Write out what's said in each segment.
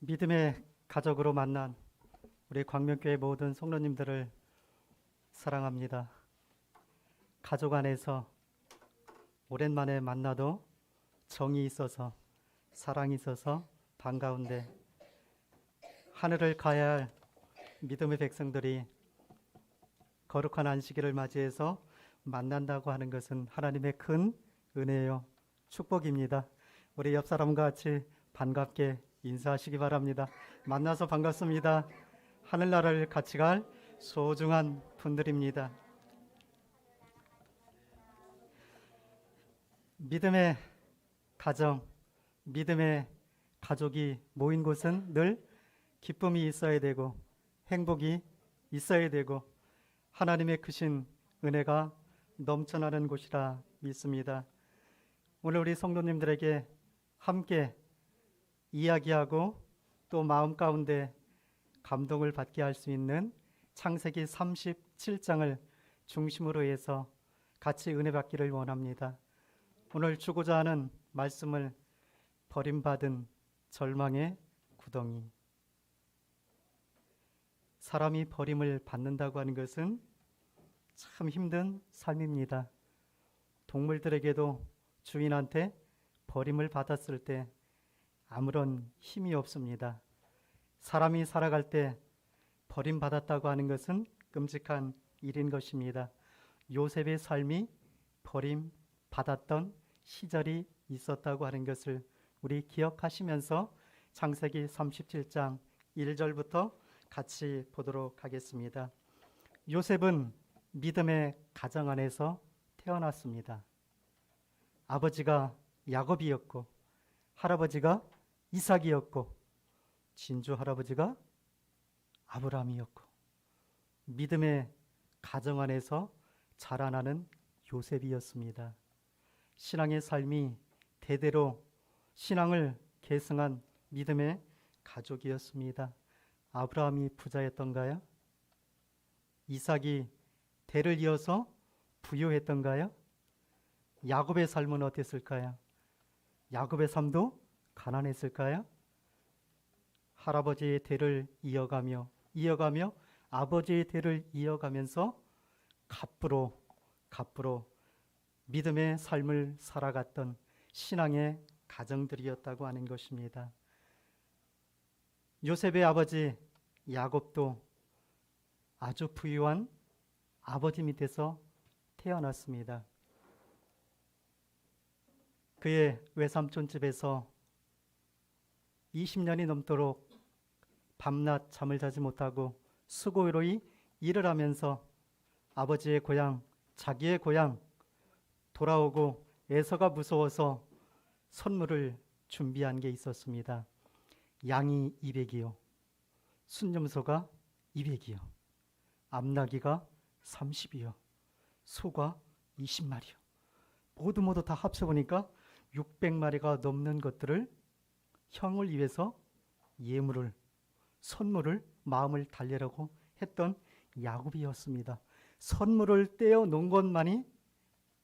믿음의 가족으로 만난 우리 광명교회 모든 성도님들을 사랑합니다. 가족 안에서 오랜만에 만나도 정이 있어서 사랑이 있어서 반가운데 하늘을 가야 할 믿음의 백성들이 거룩한 안식일을 맞이해서 만난다고 하는 것은 하나님의 큰 은혜요, 축복입니다. 우리 옆 사람과 같이 반갑게 인사하시기 바랍니다. 만나서 반갑습니다. 하늘나라를 같이 갈 소중한 분들입니다. 믿음의 가정, 믿음의 가족이 모인 곳은 늘 기쁨이 있어야 되고 행복이 있어야 되고 하나님의 크신 은혜가 넘쳐나는 곳이라 믿습니다. 오늘 우리 성도님들에게 함께 이야기하고 또 마음 가운데 감동을 받게 할 수 있는 창세기 37장을 중심으로 해서 같이 은혜 받기를 원합니다. 오늘 주고자 하는 말씀을 버림받은 절망의 구덩이. 사람이 버림을 받는다고 하는 것은 참 힘든 삶입니다. 동물들에게도 주인한테 버림을 받았을 때 아무런 힘이 없습니다. 사람이 살아갈 때 버림받았다고 하는 것은 끔찍한 일인 것입니다. 요셉의 삶이 버림받았던 시절이 있었다고 하는 것을 우리 기억하시면서 창세기 37장 1절부터 같이 보도록 하겠습니다. 요셉은 믿음의 가정 안에서 태어났습니다. 아버지가 야곱이었고 할아버지가 이삭이었고 진주 할아버지가 아브라함이었고 믿음의 가정 안에서 자라나는 요셉이었습니다. 신앙의 삶이 대대로 신앙을 계승한 믿음의 가족이었습니다. 아브라함이 부자였던가요? 이삭이 대를 이어서 부유했던가요? 야곱의 삶은 어땠을까요? 야곱의 삶도 가난했을까요? 할아버지의 대를 이어가며 아버지의 대를 이어가면서 갑부로 믿음의 삶을 살아갔던 신앙의 가정들이었다고 하는 것입니다. 요셉의 아버지 야곱도 아주 부유한 아버지 밑에서 태어났습니다. 그의 외삼촌 집에서 20년이 넘도록 밤낮 잠을 자지 못하고 수고로이 일을 하면서 아버지의 고향, 자기의 고향 돌아오고 에서가 무서워서 선물을 준비한 게 있었습니다. 양이 200이요, 순념소가 200이요, 암나귀가 30이요, 소가 20마리요. 모두 다 합쳐보니까 600마리가 넘는 것들을 형을 위해서 예물을, 선물을 마음을 달래려고 했던 야곱이었습니다. 선물을 떼어 놓은 것만이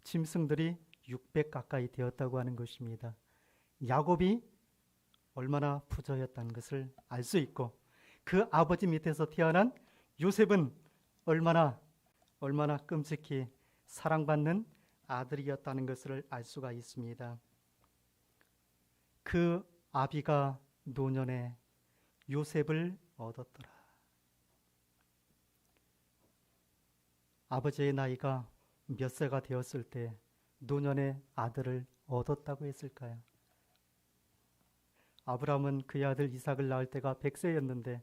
짐승들이 600 가까이 되었다고 하는 것입니다. 야곱이 얼마나 부자였다는 것을 알 수 있고 그 아버지 밑에서 태어난 요셉은 얼마나 끔찍히 사랑받는 아들이었다는 것을 알 수가 있습니다. 그 아비가 노년에 요셉을 얻었더라. 아버지의 나이가 몇 세가 되었을 때 노년에 아들을 얻었다고 했을까요? 아브라함은 그의 아들 이삭을 낳을 때가 100세였는데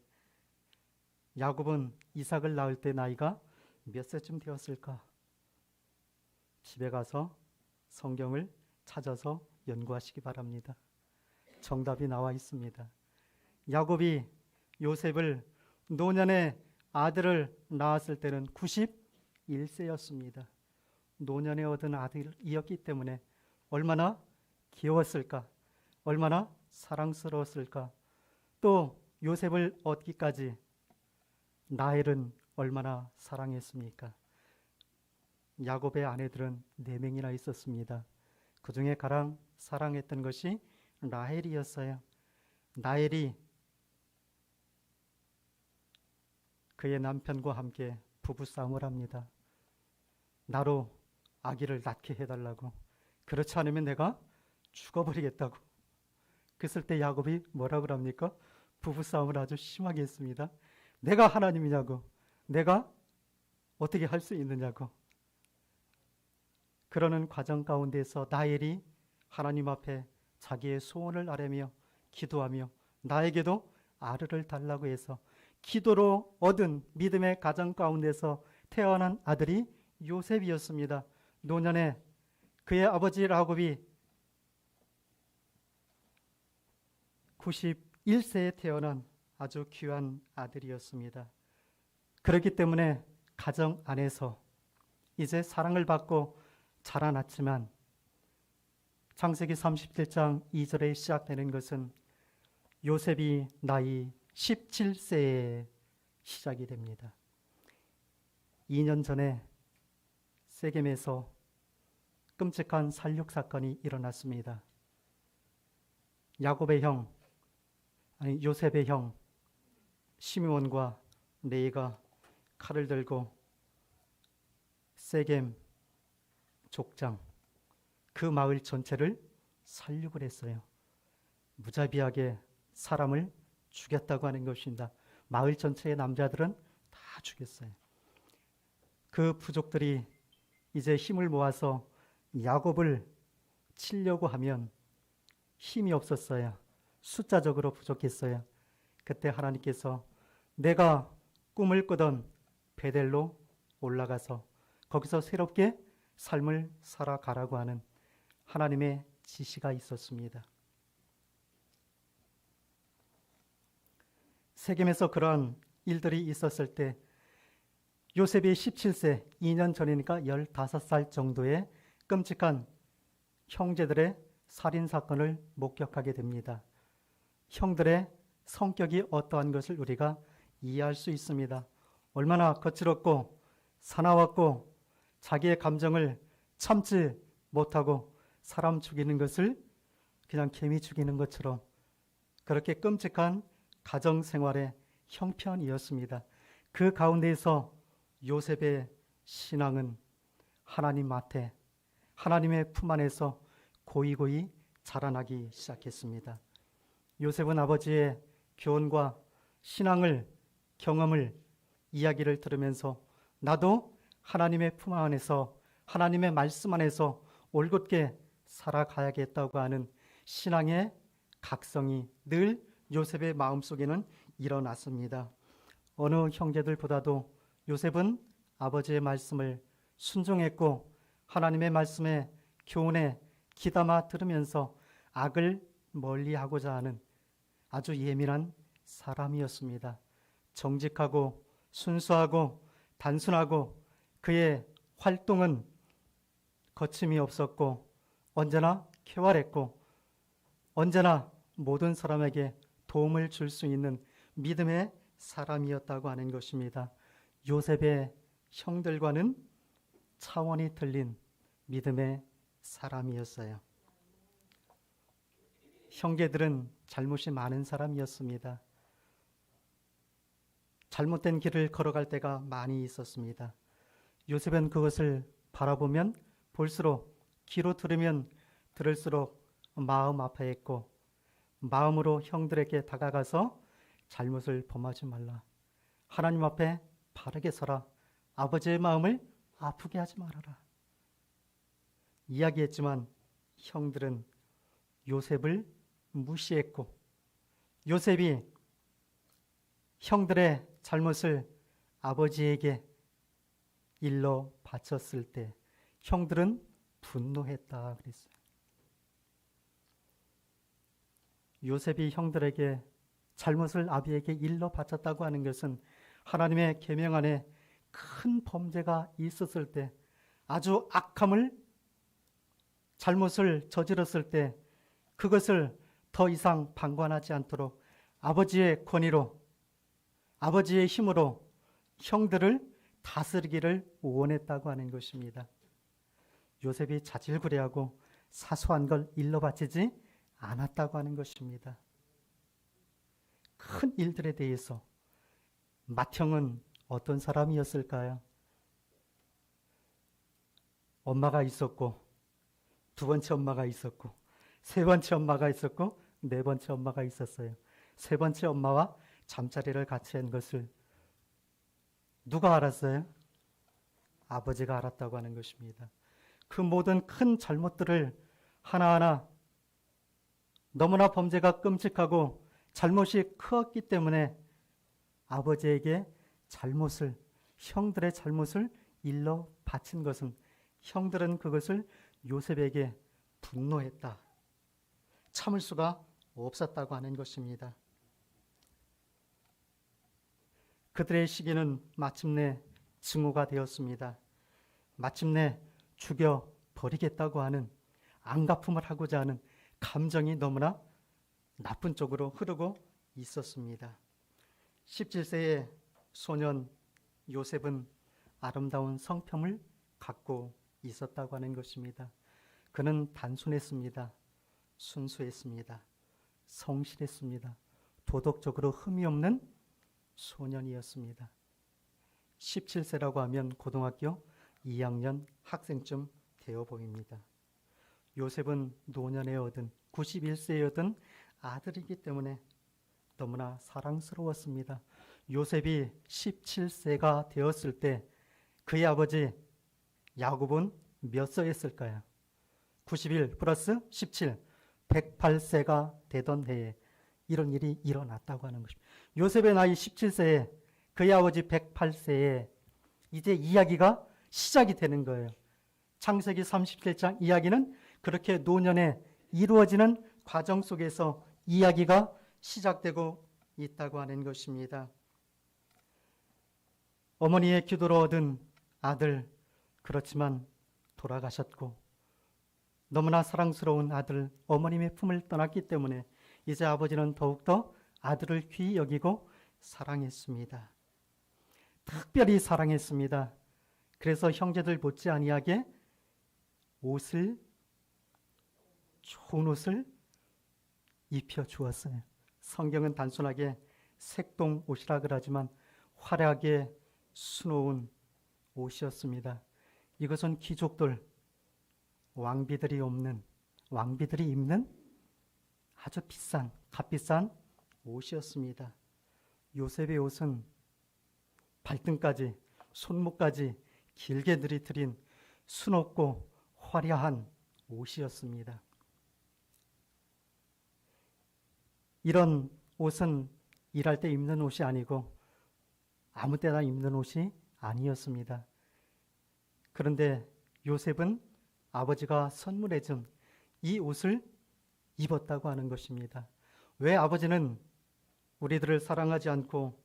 야곱은 이삭을 낳을 때 나이가 몇 세쯤 되었을까? 집에 가서 성경을 찾아서 연구하시기 바랍니다. 정답이 나와 있습니다. 야곱이 요셉을 노년에 아들을 낳았을 때는 91세였습니다. 노년에 얻은 아들이었기 때문에 얼마나 귀여웠을까? 얼마나 사랑스러웠을까? 또 요셉을 얻기까지 라헬은 얼마나 사랑했습니까? 야곱의 아내들은 4명이나 있었습니다. 그 중에 가장 사랑했던 것이 라헬이었어요. 라헬이 그의 남편과 함께 부부싸움을 합니다. 나로 아기를 낳게 해달라고. 그렇지 않으면 내가 죽어버리겠다고. 그랬을 때 야곱이 뭐라고 합니까? 부부싸움을 아주 심하게 했습니다. 내가 하나님이냐고. 내가 어떻게 할 수 있느냐고. 그러는 과정 가운데서 라헬이 하나님 앞에 자기의 소원을 아뢰며 기도하며 나에게도 아들을 달라고 해서 기도로 얻은 믿음의 가정 가운데서 태어난 아들이 요셉이었습니다. 노년에 그의 아버지 야곱이 91세에 태어난 아주 귀한 아들이었습니다. 그렇기 때문에 가정 안에서 이제 사랑을 받고 자라났지만 창세기 37장 2절에 시작되는 것은 요셉이 나이 17세에 시작이 됩니다. 2년 전에 세겜에서 끔찍한 살육 사건이 일어났습니다. 요셉의 형 시므온과 레이가 칼을 들고 세겜 족장 그 마을 전체를 살육을 했어요. 무자비하게 사람을 죽였다고 하는 것입니다. 마을 전체의 남자들은 다 죽였어요. 그 부족들이 이제 힘을 모아서 야곱을 치려고 하면 힘이 없었어요. 숫자적으로 부족했어요. 그때 하나님께서 내가 꿈을 꾸던 베델로 올라가서 거기서 새롭게 삶을 살아가라고 하는 하나님의 지시가 있었습니다. 세겜에서 그런 일들이 있었을 때 요셉이 17세, 2년 전이니까 15살 정도의 끔찍한 형제들의 살인사건을 목격하게 됩니다. 형들의 성격이 어떠한 것을 우리가 이해할 수 있습니다. 얼마나 거칠었고 사나웠고 자기의 감정을 참지 못하고 사람 죽이는 것을 그냥 개미 죽이는 것처럼 그렇게 끔찍한 가정생활의 형편이었습니다. 그 가운데에서 요셉의 신앙은 하나님 앞에 하나님의 품 안에서 고이고이 자라나기 시작했습니다. 요셉은 아버지의 교훈과 신앙을 경험을 이야기를 들으면서 나도 하나님의 품 안에서 하나님의 말씀 안에서 올곧게 살아가야겠다고 하는 신앙의 각성이 늘 요셉의 마음속에는 일어났습니다. 어느 형제들보다도 요셉은 아버지의 말씀을 순종했고 하나님의 말씀에 교훈에 귀담아 들으면서 악을 멀리하고자 하는 아주 예민한 사람이었습니다. 정직하고 순수하고 단순하고 그의 활동은 거침이 없었고 언제나 쾌활했고 언제나 모든 사람에게 도움을 줄 수 있는 믿음의 사람이었다고 하는 것입니다. 요셉의 형들과는 차원이 틀린 믿음의 사람이었어요. 형제들은 잘못이 많은 사람이었습니다. 잘못된 길을 걸어갈 때가 많이 있었습니다. 요셉은 그것을 바라보면 볼수록 귀로 들으면 들을수록 마음 아파했고 마음으로 형들에게 다가가서 잘못을 범하지 말라. 하나님 앞에 바르게 서라. 아버지의 마음을 아프게 하지 말아라. 이야기했지만 형들은 요셉을 무시했고 요셉이 형들의 잘못을 아버지에게 일러 바쳤을 때 형들은 분노했다 그랬어요. 요셉이 형들에게 잘못을 아비에게 일러 바쳤다고 하는 것은 하나님의 계명 안에 큰 범죄가 있었을 때 아주 악함을 잘못을 저질렀을 때 그것을 더 이상 방관하지 않도록 아버지의 권위로 아버지의 힘으로 형들을 다스리기를 원했다고 하는 것입니다. 요셉이 자질구레하고 사소한 걸 일러 바치지 않았다고 하는 것입니다. 큰 일들에 대해서 맏형은 어떤 사람이었을까요? 엄마가 있었고, 두 번째 엄마가 있었고, 세 번째 엄마가 있었고, 네 번째 엄마가 있었어요. 세 번째 엄마와 잠자리를 같이 한 것을 누가 알았어요? 아버지가 알았다고 하는 것입니다. 그 모든 큰 잘못들을 하나하나 너무나 범죄가 끔찍하고 잘못이 크었기 때문에 아버지에게 잘못을, 형들의 잘못을 일러 바친 것은 형들은 그것을 요셉에게 분노했다. 참을 수가 없었다고 하는 것입니다. 그들의 시기는 마침내 증오가 되었습니다. 마침내 죽여버리겠다고 하는, 안갚음을 하고자 하는 감정이 너무나 나쁜 쪽으로 흐르고 있었습니다. 17세의 소년 요셉은 아름다운 성품을 갖고 있었다고 하는 것입니다. 그는 단순했습니다. 순수했습니다. 성실했습니다. 도덕적으로 흠이 없는 소년이었습니다. 17세라고 하면 고등학교 2학년 학생쯤 되어 보입니다. 요셉은 노년에 얻은 91세에 얻은 아들이기 때문에 너무나 사랑스러웠습니다. 요셉이 17세가 되었을 때 그의 아버지 야곱은 몇 세였을까요? 91 플러스 17, 108세가 되던 해에 이런 일이 일어났다고 하는 것입니다. 요셉의 나이 17세에 그의 아버지 108세에 이제 이야기가 시작이 되는 거예요. 창세기 37장 이야기는 그렇게 노년에 이루어지는 과정 속에서 이야기가 시작되고 있다고 하는 것입니다. 어머니의 기도로 얻은 아들, 그렇지만 돌아가셨고 너무나 사랑스러운 아들, 어머님의 품을 떠났기 때문에 이제 아버지는 더욱더 아들을 귀히 여기고 사랑했습니다. 특별히 사랑했습니다. 그래서 형제들 못지 아니하게 좋은 옷을 입혀 주었어요. 성경은 단순하게 색동 옷이라 그러지만 화려하게 수놓은 옷이었습니다. 이것은 귀족들, 왕비들이 입는 아주 비싼, 값비싼 옷이었습니다. 요셉의 옷은 발등까지, 손목까지 길게 늘이트린 수놓고 화려한 옷이었습니다. 이런 옷은 일할 때 입는 옷이 아니고 아무 때나 입는 옷이 아니었습니다. 그런데 요셉은 아버지가 선물해준 이 옷을 입었다고 하는 것입니다. 왜 아버지는 우리들을 사랑하지 않고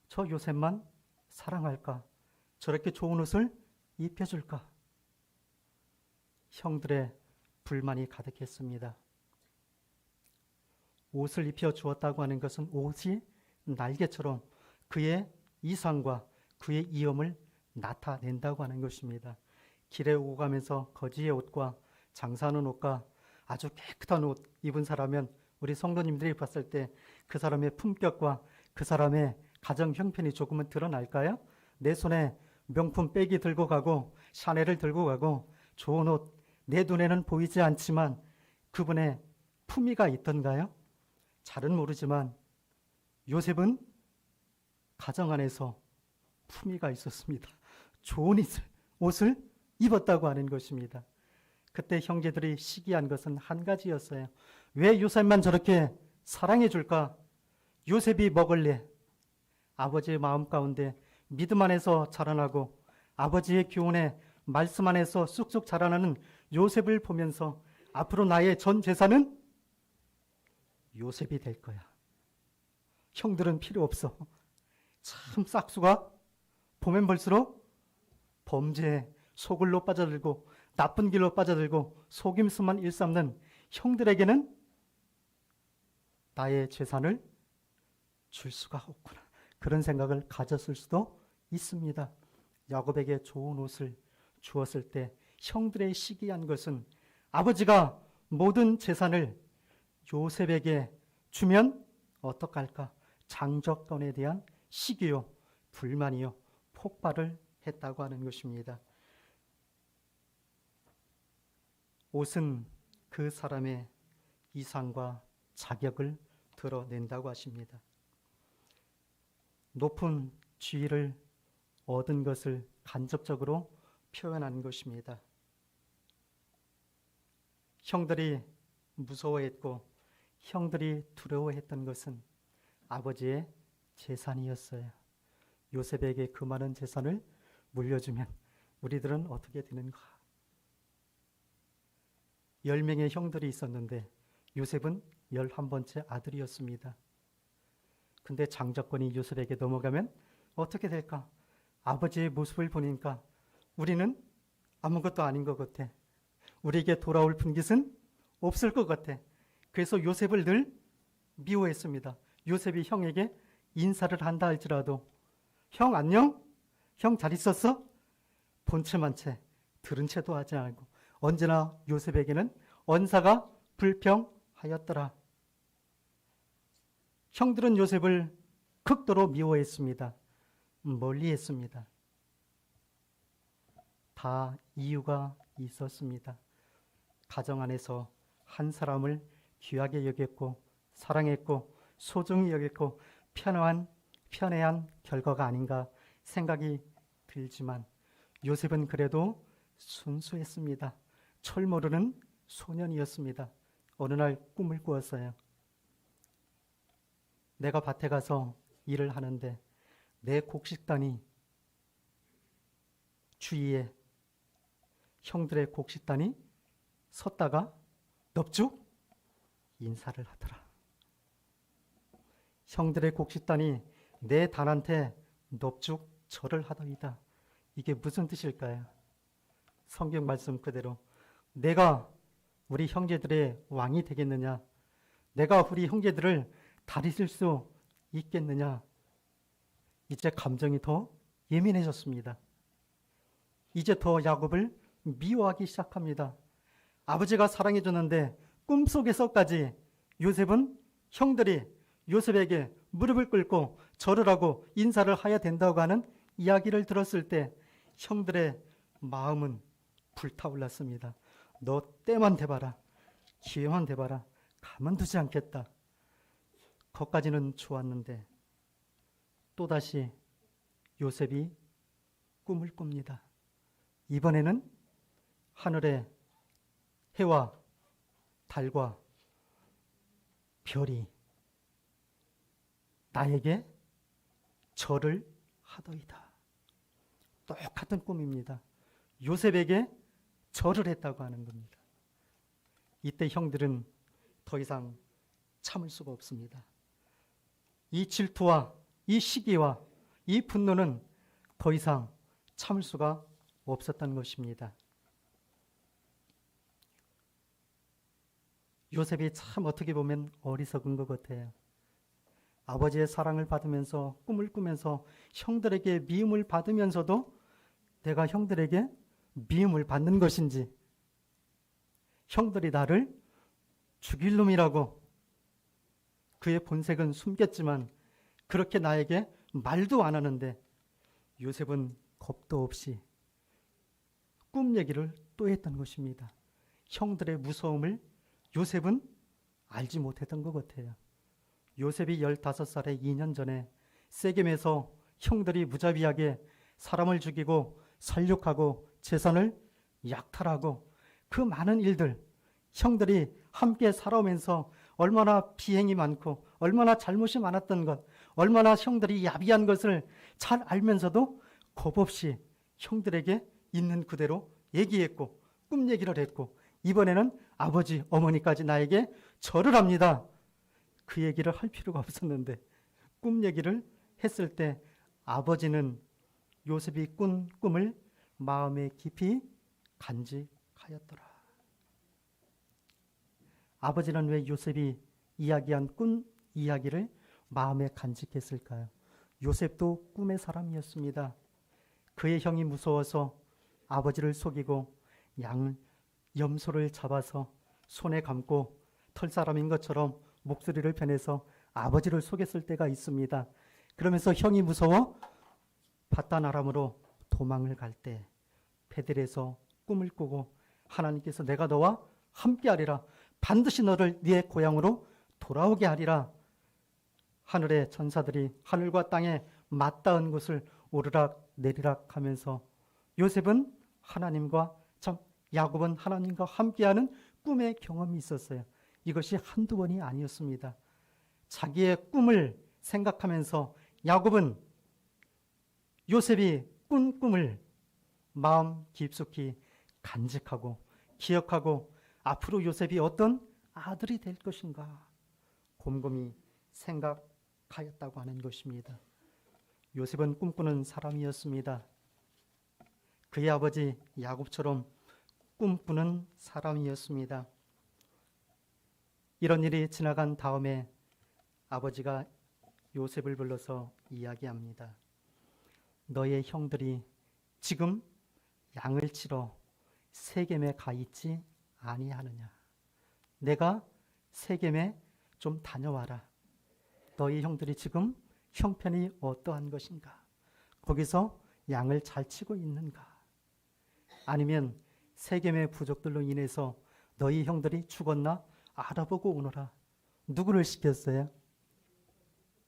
저 요셉만 사랑할까? 저렇게 좋은 옷을 입혀줄까? 형들의 불만이 가득했습니다. 옷을 입혀 주었다고 하는 것은 옷이 날개처럼 그의 이상과 그의 이엄을 나타낸다고 하는 것입니다. 길에 오고 가면서 거지의 옷과 장사하는 옷과 아주 깨끗한 옷 입은 사람은 우리 성도님들이 봤을 때 그 사람의 품격과 그 사람의 가정 형편이 조금은 드러날까요? 내 손에 명품 백이 들고 가고 샤넬을 들고 가고 좋은 옷, 내 눈에는 보이지 않지만 그분의 품위가 있던가요? 잘은 모르지만 요셉은 가정 안에서 품위가 있었습니다. 좋은 옷을 입었다고 하는 것입니다. 그때 형제들이 시기한 것은 한 가지였어요. 왜 요셉만 저렇게 사랑해 줄까? 요셉이 먹을래. 아버지의 마음 가운데 믿음 안에서 자라나고 아버지의 교훈에 말씀 안에서 쑥쑥 자라나는 요셉을 보면서 앞으로 나의 전 재산은 요셉이 될 거야. 형들은 필요 없어. 참 싹수가 보면 볼수록 범죄에 소굴로 빠져들고 나쁜 길로 빠져들고 속임수만 일삼는 형들에게는 나의 재산을 줄 수가 없구나. 그런 생각을 가졌을 수도 있습니다. 야곱에게 좋은 옷을 주었을 때 형들의 시기한 것은 아버지가 모든 재산을 요셉에게 주면 어떡할까? 장조건에 대한 시기요. 불만이요 폭발을 했다고 하는 것입니다. 옷은 그 사람의 이상과 자격을 드러낸다고 하십니다. 높은 지위를 얻은 것을 간접적으로 표현하는 것입니다. 형들이 무서워했고 형들이 두려워했던 것은 아버지의 재산이었어요. 요셉에게 그 많은 재산을 물려주면 우리들은 어떻게 되는가? 10명의 형들이 있었는데 요셉은 11번째 아들이었습니다. 근데 장자권이 요셉에게 넘어가면 어떻게 될까? 아버지의 모습을 보니까 우리는 아무것도 아닌 것 같아. 우리에게 돌아올 분깃은 없을 것 같아. 그래서 요셉을 늘 미워했습니다. 요셉이 형에게 인사를 한다 할지라도 형 안녕? 형 잘 있었어? 본 채만 채 들은 채도 하지 않고 언제나 요셉에게는 언사가 불평하였더라. 형들은 요셉을 극도로 미워했습니다. 멀리했습니다. 다 이유가 있었습니다. 가정 안에서 한 사람을 귀하게 여겼고 사랑했고 소중히 여겼고 편애한 결과가 아닌가 생각이 들지만 요셉은 그래도 순수했습니다. 철 모르는 소년이었습니다. 어느 날 꿈을 꾸었어요. 내가 밭에 가서 일을 하는데 내 곡식단이 주위에 형들의 곡식단이 섰다가 넙죽 인사를 하더라. 형들의 곡식단이 내 단한테 넙죽 절을 하더이다. 이게 무슨 뜻일까요? 성경 말씀 그대로 내가 우리 형제들의 왕이 되겠느냐? 내가 우리 형제들을 다스릴 수 있겠느냐? 이제 감정이 더 예민해졌습니다. 이제 더 야곱을 미워하기 시작합니다. 아버지가 사랑해줬는데 꿈속에서까지 요셉은 형들이 요셉에게 무릎을 꿇고 절을 하고 인사를 해야 된다고 하는 이야기를 들었을 때 형들의 마음은 불타올랐습니다. 너 때만 대봐라. 기회만 대봐라. 가만두지 않겠다. 거기까지는 좋았는데 또다시 요셉이 꿈을 꿉니다. 이번에는 하늘에 해와 달과 별이 나에게 절을 하더이다. 똑같은 꿈입니다. 요셉에게 절을 했다고 하는 겁니다. 이때 형들은 더 이상 참을 수가 없습니다. 이 질투와 이 시기와 이 분노는 더 이상 참을 수가 없었던 것입니다. 요셉이 참 어떻게 보면 어리석은 것 같아요. 아버지의 사랑을 받으면서 꿈을 꾸면서 형들에게 미움을 받으면서도 내가 형들에게 미움을 받는 것인지 형들이 나를 죽일 놈이라고 그의 본색은 숨겼지만 그렇게 나에게 말도 안 하는데 요셉은 겁도 없이 꿈 얘기를 또 했던 것입니다. 형들의 무서움을 요셉은 알지 못했던 것 같아요. 요셉이 15살에 2년 전에 세겜에서 형들이 무자비하게 사람을 죽이고 살육하고 재산을 약탈하고 그 많은 일들 형들이 함께 살아오면서 얼마나 비행이 많고 얼마나 잘못이 많았던 것 얼마나 형들이 야비한 것을 잘 알면서도 겁없이 형들에게 있는 그대로 얘기했고 꿈 얘기를 했고 이번에는 아버지 어머니까지 나에게 절을 합니다. 그 얘기를 할 필요가 없었는데 꿈 얘기를 했을 때 아버지는 요셉이 꾼 꿈을 마음에 깊이 간직하였더라. 아버지는 왜 요셉이 이야기한 꿈 이야기를 마음에 간직했을까요? 요셉도 꿈의 사람이었습니다. 그의 형이 무서워서 아버지를 속이고 염소를 잡아서 손에 감고 털사람인 것처럼 목소리를 변해서 아버지를 속였을 때가 있습니다. 그러면서 형이 무서워 바단 아람으로 도망을 갈 때 베델에서 꿈을 꾸고 하나님께서 내가 너와 함께하리라, 반드시 너를 네 고향으로 돌아오게 하리라. 하늘의 천사들이 하늘과 땅에 맞닿은 곳을 오르락 내리락 하면서 요셉은 하나님과 야곱은 하나님과 함께하는 꿈의 경험이 있었어요. 이것이 한두 번이 아니었습니다. 자기의 꿈을 생각하면서 야곱은 요셉이 꾼 꿈을 마음 깊숙이 간직하고 기억하고 앞으로 요셉이 어떤 아들이 될 것인가 곰곰이 생각하였다고 하는 것입니다. 요셉은 꿈꾸는 사람이었습니다. 그의 아버지 야곱처럼 꿈꾸는 사람이었습니다. 이런 일이 지나간 다음에 아버지가 요셉을 불러서 이야기합니다. 너의 형들이 지금 양을 치러 세겜에 가 있지 아니하느냐. 내가 세겜에 좀 다녀와라. 너희 형들이 지금 형편이 어떠한 것인가? 거기서 양을 잘 치고 있는가? 아니면 세겜의 부족들로 인해서 너희 형들이 죽었나 알아보고 오너라. 누구를 시켰어요?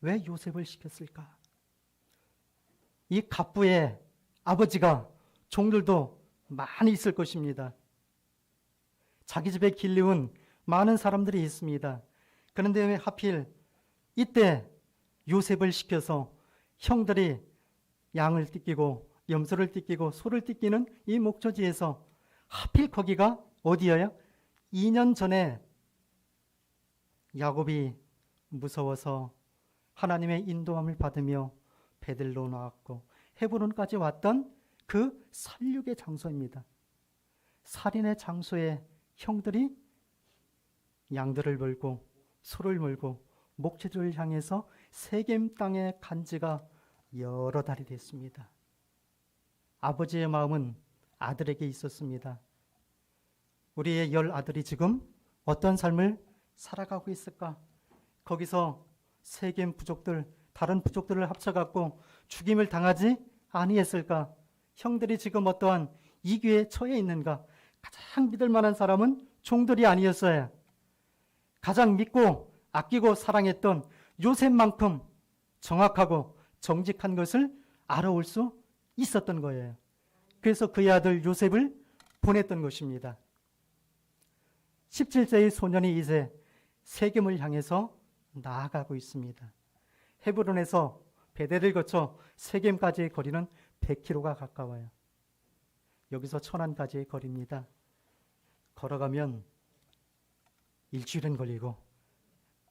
왜 요셉을 시켰을까? 이 갑부의 아버지가 종들도 많이 있을 것입니다. 자기 집에 길리운 많은 사람들이 있습니다. 그런데 왜 하필 이때 요셉을 시켜서 형들이 양을 띠끼고 염소를 띠끼고 소를 띠끼는 이 목초지에서 하필 거기가 어디예요? 2년 전에 야곱이 무서워서 하나님의 인도함을 받으며 베들로 나왔고 헤브론까지 왔던 그 살육의 장소입니다. 살인의 장소에 형들이 양들을 몰고 소를 몰고 목초지를 향해서 세겜 땅에 간 지가 여러 달이 됐습니다. 아버지의 마음은 아들에게 있었습니다. 우리의 10아들이 지금 어떤 삶을 살아가고 있을까? 거기서 세겜 부족들, 다른 부족들을 합쳐갖고 죽임을 당하지 아니했을까? 형들이 지금 어떠한 이귀에 처해 있는가? 가장 믿을 만한 사람은 종들이 아니었어요. 가장 믿고 아끼고 사랑했던 요셉만큼 정확하고 정직한 것을 알아올 수 있었던 거예요. 그래서 그의 아들 요셉을 보냈던 것입니다. 17세의 소년이 이제 세겜을 향해서 나아가고 있습니다. 헤브론에서 베델을 거쳐 세겜까지의 거리는 100km가 가까워요. 여기서 천안까지의 거리입니다. 걸어가면 일주일은 걸리고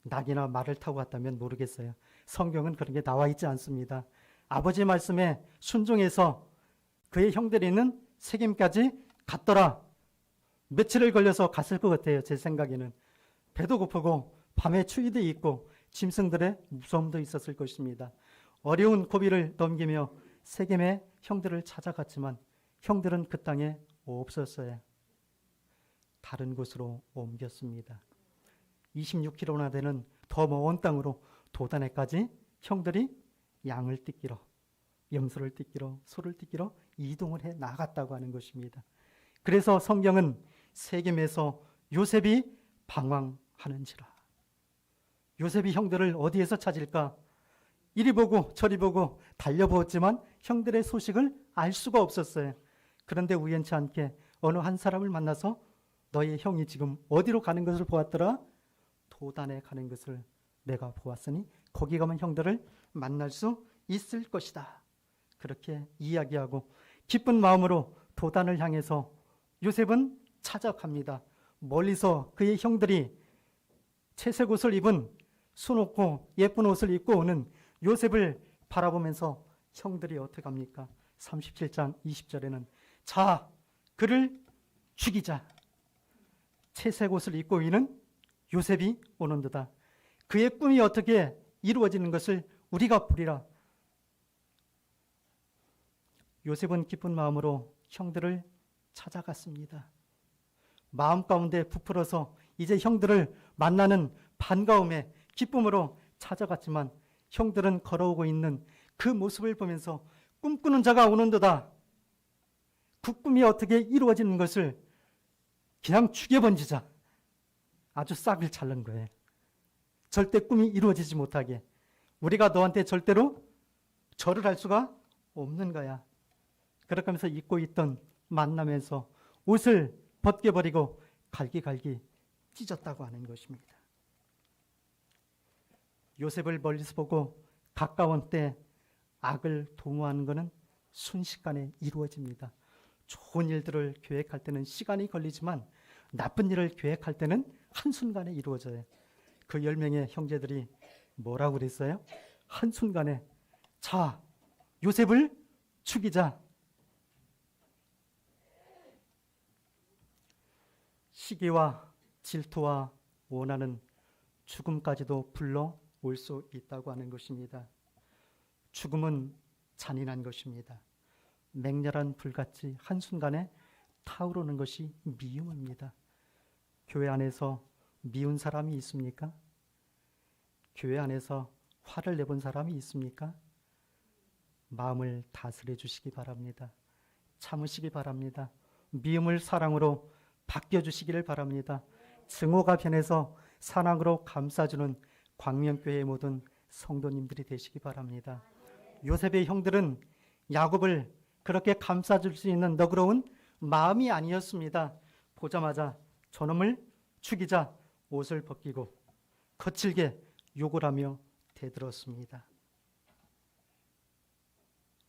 낙이나 말을 타고 갔다면 모르겠어요. 성경은 그런 게 나와 있지 않습니다. 아버지 말씀에 순종해서 그의 형들이 있는 세겜까지 갔더라. 며칠을 걸려서 갔을 것 같아요. 제 생각에는. 배도 고프고 밤에 추위도 있고 짐승들의 무서움도 있었을 것입니다. 어려운 고비를 넘기며 세겜의 형들을 찾아갔지만 형들은 그 땅에 없었어요. 다른 곳으로 옮겼습니다. 26km나 되는 더 먼 땅으로 도단에까지 형들이 양을 띠끼러, 염소를 띠끼러, 소를 띠끼러 이동을 해 나갔다고 하는 것입니다. 그래서 성경은 세겜에서 요셉이 방황하는지라. 요셉이 형들을 어디에서 찾을까? 이리 보고 저리 보고 달려보았지만 형들의 소식을 알 수가 없었어요. 그런데 우연치 않게 어느 한 사람을 만나서 너의 형이 지금 어디로 가는 것을 보았더라? 도단에 가는 것을 내가 보았으니 거기 가면 형들을 만날 수 있을 것이다. 그렇게 이야기하고 기쁜 마음으로 도단을 향해서 요셉은 찾아갑니다. 멀리서 그의 형들이 채색 옷을 입은 수놓고 예쁜 옷을 입고 오는 요셉을 바라보면서 형들이 어떻게 합니까? 37장 20절에는 자, 그를 죽이자. 채색 옷을 입고 있는 요셉이 오는도다. 그의 꿈이 어떻게 이루어지는 것을 우리가 보리라. 요셉은 기쁜 마음으로 형들을 찾아갔습니다. 마음 가운데 부풀어서 이제 형들을 만나는 반가움에 기쁨으로 찾아갔지만 형들은 걸어오고 있는 그 모습을 보면서 꿈꾸는 자가 오는도다. 그 꿈이 어떻게 이루어지는 것을 그냥 죽여번지자. 아주 싹을 잘른 거예요. 절대 꿈이 이루어지지 못하게. 우리가 너한테 절대로 절을 할 수가 없는 거야. 그렇게 하면서 잊고 있던 만남에서 옷을 벗겨버리고 갈기갈기 찢었다고 하는 것입니다. 요셉을 멀리서 보고 가까운 때 악을 도모하는 것은 순식간에 이루어집니다. 좋은 일들을 계획할 때는 시간이 걸리지만 나쁜 일을 계획할 때는 한순간에 이루어져요. 그 10명의 형제들이 뭐라고 그랬어요? 한순간에 자, 요셉을 죽이자. 시기와 질투와 원한은 죽음까지도 불러올 수 있다고 하는 것입니다. 죽음은 잔인한 것입니다. 맹렬한 불같이 한순간에 타오르는 것이 미움입니다. 교회 안에서 미운 사람이 있습니까? 교회 안에서 화를 내본 사람이 있습니까? 마음을 다스려 주시기 바랍니다. 참으시기 바랍니다. 미움을 사랑으로 바뀌어주시기를 바랍니다. 증오가 변해서 사랑으로 감싸주는 광명교회의 모든 성도님들이 되시기 바랍니다. 요셉의 형들은 야곱을 그렇게 감싸줄 수 있는 너그러운 마음이 아니었습니다. 보자마자 저놈을 죽이자 옷을 벗기고 거칠게 욕을 하며 대들었습니다.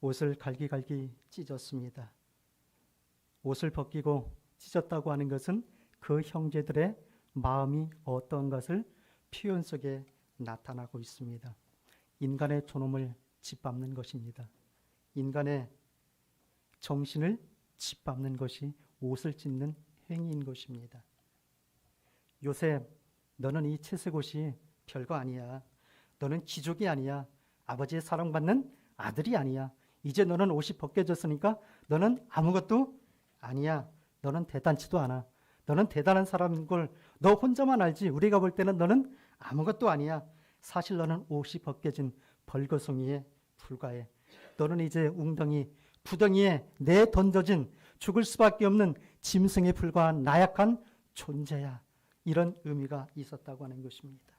옷을 갈기갈기 찢었습니다. 옷을 벗기고 찢었다고 하는 것은 그 형제들의 마음이 어떤 것을 표현 속에 나타나고 있습니다. 인간의 존엄을 짓밟는 것입니다. 인간의 정신을 짓밟는 것이 옷을 찢는 행위인 것입니다. 요셉, 너는 이 채색 옷이 별거 아니야. 너는 귀족이 아니야. 아버지의 사랑받는 아들이 아니야. 이제 너는 옷이 벗겨졌으니까 너는 아무것도 아니야. 너는 대단치도 않아. 너는 대단한 사람인 걸 너 혼자만 알지. 우리가 볼 때는 너는 아무것도 아니야. 사실 너는 옷이 벗겨진 벌거숭이에 불과해. 너는 이제 웅덩이, 구덩이에 내던져진 죽을 수밖에 없는 짐승에 불과한 나약한 존재야. 이런 의미가 있었다고 하는 것입니다.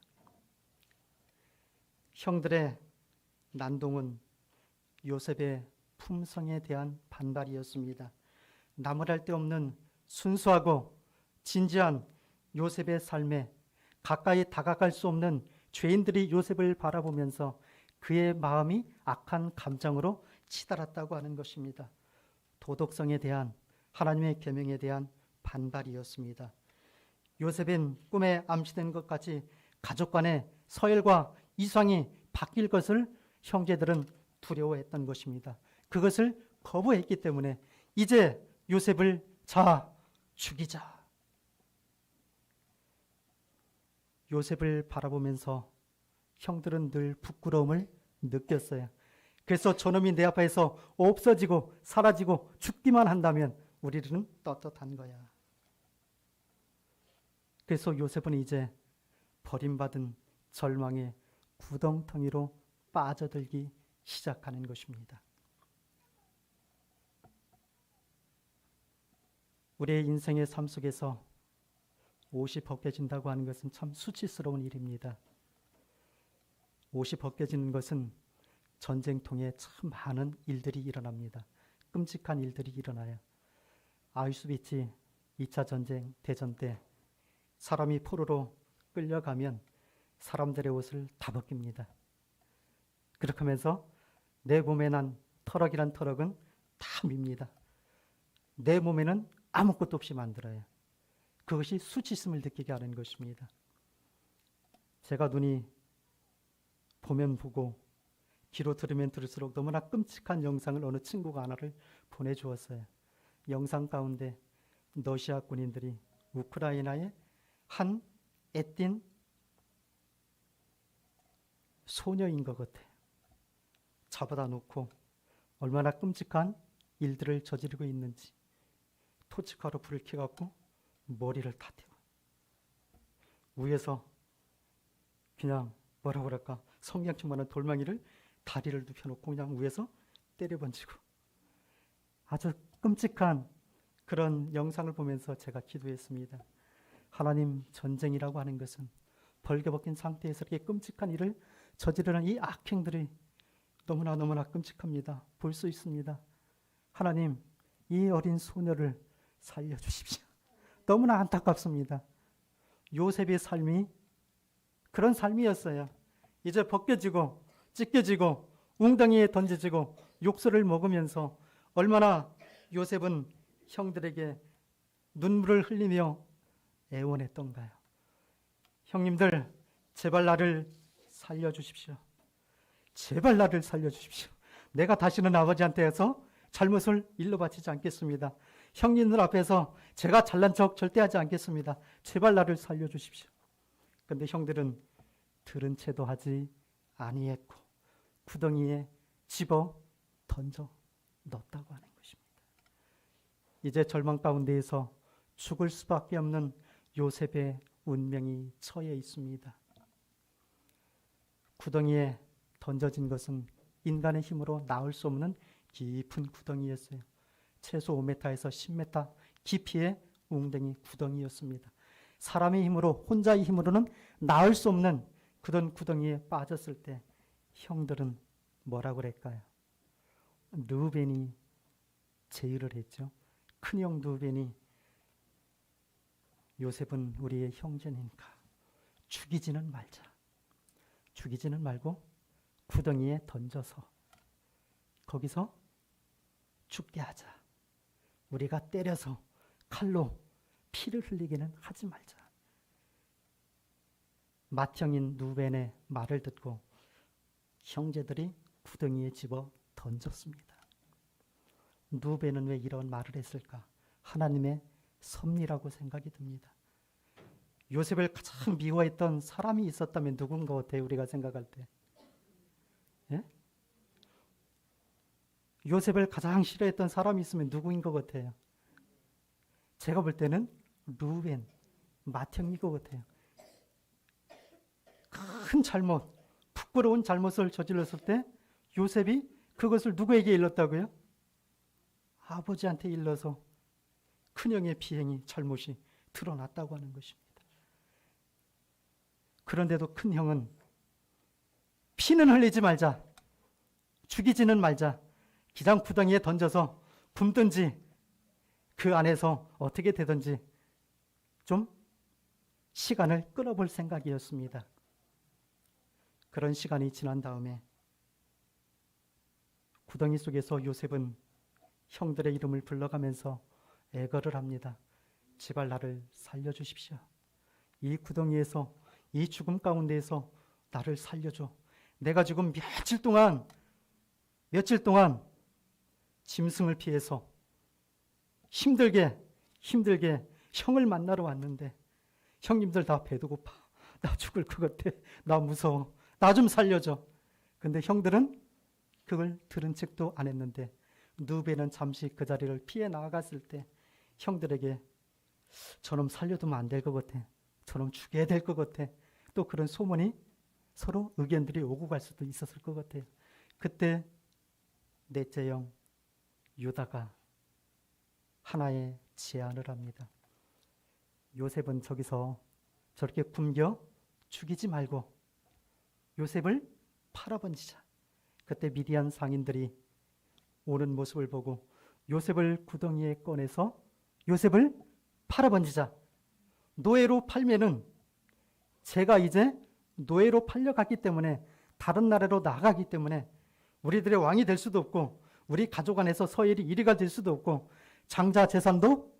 형들의 난동은 요셉의 품성에 대한 반발이었습니다. 나무랄 데 없는 순수하고 진지한 요셉의 삶에 가까이 다가갈 수 없는 죄인들이 요셉을 바라보면서 그의 마음이 악한 감정으로 치달았다고 하는 것입니다. 도덕성에 대한 하나님의 계명에 대한 반발이었습니다. 요셉은 꿈에 암시된 것 같이 가족 간의 서열과 이상이 바뀔 것을 형제들은 두려워했던 것입니다. 그것을 거부했기 때문에 이제 요셉을 자 죽이자. 요셉을 바라보면서 형들은 늘 부끄러움을 느꼈어요. 그래서 저놈이 내 앞에서 없어지고 사라지고 죽기만 한다면 우리는 떳떳한 거야. 그래서 요셉은 이제 버림받은 절망의 구덩텅이로 빠져들기 시작하는 것입니다. 우리의 인생의 삶 속에서 옷이 벗겨진다고 하는 것은 참 수치스러운 일입니다. 옷이 벗겨지는 것은 전쟁통에 참 많은 일들이 일어납니다. 끔찍한 일들이 일어나요. 아우슈비츠 2차 전쟁 대전 때 사람이 포로로 끌려가면 사람들의 옷을 다 벗깁니다. 그렇게 하면서 내 몸에 난 터럭이란 터럭은 다 밉니다. 내 몸에는 아무것도 없이 만들어요. 그것이 수치심을 느끼게 하는 것입니다. 제가 눈이 보면 보고 귀로 들으면 들을수록 너무나 끔찍한 영상을 어느 친구가 하나를 보내주었어요. 영상 가운데 러시아 군인들이 우크라이나의 한 애띤 소녀인 것 같아요. 잡아다 놓고 얼마나 끔찍한 일들을 저지르고 있는지 토치카로 불을 켜갖고 머리를 다 태워. 위에서 그냥 뭐라고 그럴까 성냥충만한 돌멩이를 다리를 눕혀놓고 그냥 위에서 때려 번지고 아주 끔찍한 그런 영상을 보면서 제가 기도했습니다. 하나님, 전쟁이라고 하는 것은 벌거벗긴 상태에서 이렇게 끔찍한 일을 저지르는 이 악행들이 너무나 끔찍합니다. 볼 수 있습니다. 하나님, 이 어린 소녀를 살려주십시오. 너무나 안타깝습니다. 요셉의 삶이 그런 삶이었어요. 이제 벗겨지고 찢겨지고 웅덩이에 던져지고 욕설을 먹으면서 얼마나 요셉은 형들에게 눈물을 흘리며 애원했던가요. 형님들, 제발 나를 살려주십시오. 제발 나를 살려주십시오. 내가 다시는 아버지한테 해서 잘못을 일러 바치지 않겠습니다. 형님들 앞에서 제가 잘난 척 절대 하지 않겠습니다. 제발 나를 살려주십시오. 그런데 형들은 들은 채도 하지 아니했고 구덩이에 집어 던져 넣었다고 하는 것입니다. 이제 절망 가운데에서 죽을 수밖에 없는 요셉의 운명이 처해 있습니다. 구덩이에 던져진 것은 인간의 힘으로 나올 수 없는 깊은 구덩이였어요. 최소 5m에서 10m 깊이의 웅덩이 구덩이였습니다. 사람의 힘으로, 혼자의 힘으로는 나올 수 없는 그런 구덩이에 빠졌을 때 형들은 뭐라고 그럴까요? 르우벤이 제의를 했죠. 큰형 르우벤이 요셉은 우리의 형제니까 죽이지는 말자. 죽이지는 말고 구덩이에 던져서 거기서 죽게 하자. 우리가 때려서 칼로 피를 흘리기는 하지 말자. 맏형인 르우벤의 말을 듣고 형제들이 구덩이에 집어 던졌습니다. 르우벤은 왜 이런 말을 했을까? 하나님의 섭리라고 생각이 듭니다. 요셉을 가장 미워했던 사람이 있었다면 누군 것 같아요? 우리가 생각할 때. 예? 요셉을 가장 싫어했던 사람이 있으면 누구인 것 같아요? 제가 볼 때는 르우벤, 맏형인 것 같아요. 큰 잘못, 부끄러운 잘못을 저질렀을 때 요셉이 그것을 누구에게 일렀다고요? 아버지한테 일러서 큰형의 비행이 잘못이 드러났다고 하는 것입니다. 그런데도 큰형은 피는 흘리지 말자, 죽이지는 말자, 기장 구덩이에 던져서 굶든지 그 안에서 어떻게 되든지 좀 시간을 끌어볼 생각이었습니다. 그런 시간이 지난 다음에 구덩이 속에서 요셉은 형들의 이름을 불러가면서 애걸을 합니다. 제발 나를 살려주십시오. 이 구덩이에서, 이 죽음 가운데에서 나를 살려줘. 내가 지금 며칠 동안 짐승을 피해서 힘들게 형을 만나러 왔는데 형님들 다 배도 고파. 나 죽을 것 같아. 나 무서워. 나 좀 살려줘. 근데 형들은 그걸 들은 척도 안 했는데 르우벤은 잠시 그 자리를 피해 나아갔을 때 형들에게 저놈 살려두면 안 될 것 같아. 저놈 죽여야 될 것 같아. 또 그런 소문이 서로 의견들이 오고 갈 수도 있었을 것 같아요. 그때 넷째 형 유다가 하나의 제안을 합니다. 요셉은 저기서 저렇게 굶겨 죽이지 말고 요셉을 팔아번지자. 그때 미디안 상인들이 오는 모습을 보고 요셉을 구덩이에 꺼내서 요셉을 팔아번지자. 노예로 팔면은 제가 이제 노예로 팔려갔기 때문에 다른 나라로 나가기 때문에 우리들의 왕이 될 수도 없고 우리 가족 안에서 서열이 1위가 될 수도 없고 장자 재산도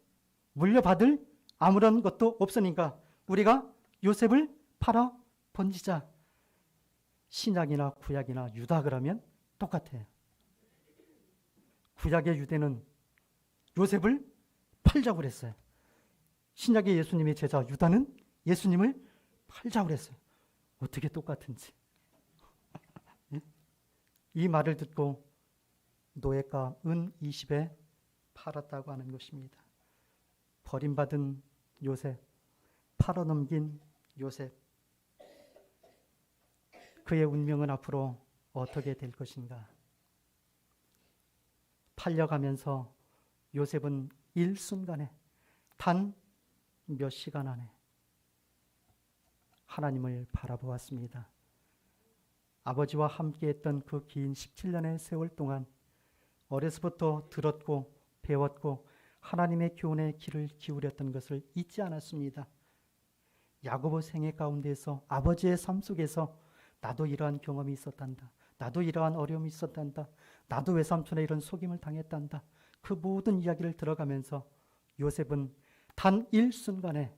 물려받을 아무런 것도 없으니까 우리가 요셉을 팔아 번지자. 신약이나 구약이나 유다 그러면 똑같아요. 구약의 유대는 요셉을 팔자고 그랬어요. 신약의 예수님의 제자 유다는 예수님을 팔자고 그랬어요. 어떻게 똑같은지. 이 말을 듣고 노예가 은 20에 팔았다고 하는 것입니다. 버림받은 요셉, 팔아넘긴 요셉. 그의 운명은 앞으로 어떻게 될 것인가? 팔려가면서 요셉은 일순간에 단 몇 시간 안에 하나님을 바라보았습니다. 아버지와 함께했던 그 긴 17년의 세월 동안 어려서부터 들었고 배웠고 하나님의 교훈에 귀를 기울였던 것을 잊지 않았습니다. 야고보 생애 가운데서 아버지의 삶 속에서 나도 이러한 경험이 있었단다. 나도 이러한 어려움이 있었단다. 나도 외삼촌의 이런 속임을 당했단다. 그 모든 이야기를 들어가면서 요셉은 단 일순간에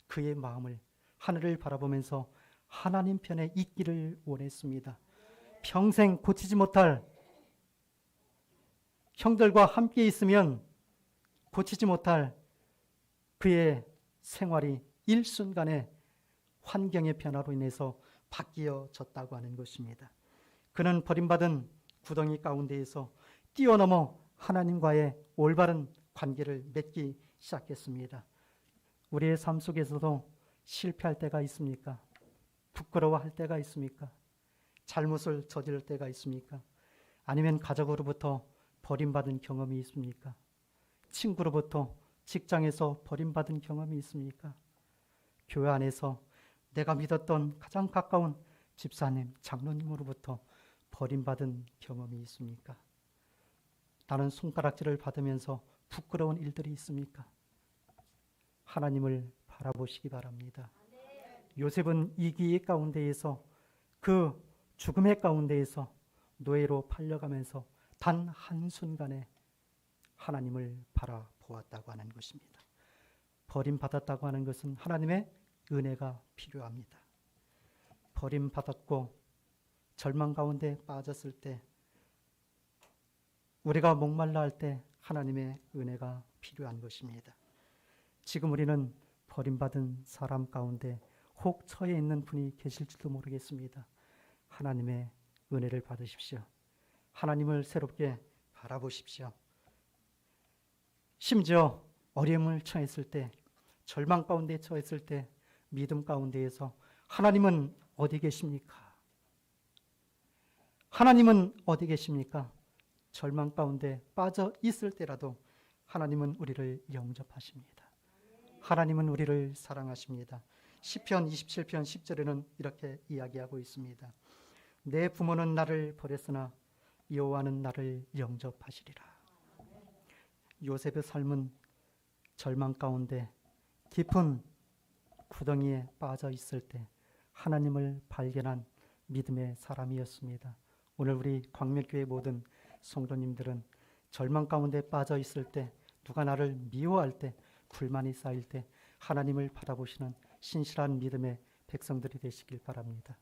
그의 마음을 하늘을 바라보면서 하나님 편에 있기를 원했습니다. 평생 고치지 못할, 형들과 함께 있으면 고치지 못할 그의 생활이 일순간에 환경의 변화로 인해서 바뀌어졌다고 하는 것입니다. 그는 버림받은 구덩이 가운데에서 뛰어넘어 하나님과의 올바른 관계를 맺기 시작했습니다. 우리의 삶 속에서도 실패할 때가 있습니까? 부끄러워할 때가 있습니까? 잘못을 저지를 때가 있습니까? 아니면 가족으로부터 버림받은 경험이 있습니까? 친구로부터, 직장에서 버림받은 경험이 있습니까? 교회 안에서 내가 믿었던 가장 가까운 집사님, 장로님으로부터 버림받은 경험이 있습니까? 나는 손가락질을 받으면서 부끄러운 일들이 있습니까? 하나님을 바라보시기 바랍니다. 요셉은 이 기회 가운데에서, 그 죽음의 가운데에서 노예로 팔려가면서 단 한순간에 하나님을 바라보았다고 하는 것입니다. 버림받았다고 하는 것은 하나님의 은혜가 필요합니다. 버림받았고 절망 가운데 빠졌을 때, 우리가 목말라 할 때 하나님의 은혜가 필요한 것입니다. 지금 우리는 버림받은 사람 가운데 혹 처해 있는 분이 계실지도 모르겠습니다. 하나님의 은혜를 받으십시오. 하나님을 새롭게 바라보십시오. 심지어 어려움을 처했을 때, 절망 가운데 처했을 때 믿음 가운데에서 하나님은 어디 계십니까? 하나님은 어디 계십니까? 절망 가운데 빠져 있을 때라도 하나님은 우리를 영접하십니다. 하나님은 우리를 사랑하십니다. 시편 27편 10절에는 이렇게 이야기하고 있습니다. 내 부모는 나를 버렸으나 여호와는 나를 영접하시리라. 요셉의 삶은 절망 가운데 깊은 구덩이에 빠져 있을 때 하나님을 발견한 믿음의 사람이었습니다. 오늘 우리 광명교회 모든 성도님들은 절망 가운데 빠져 있을 때, 누가 나를 미워할 때, 불만이 쌓일 때 하나님을 바라보시는 신실한 믿음의 백성들이 되시길 바랍니다.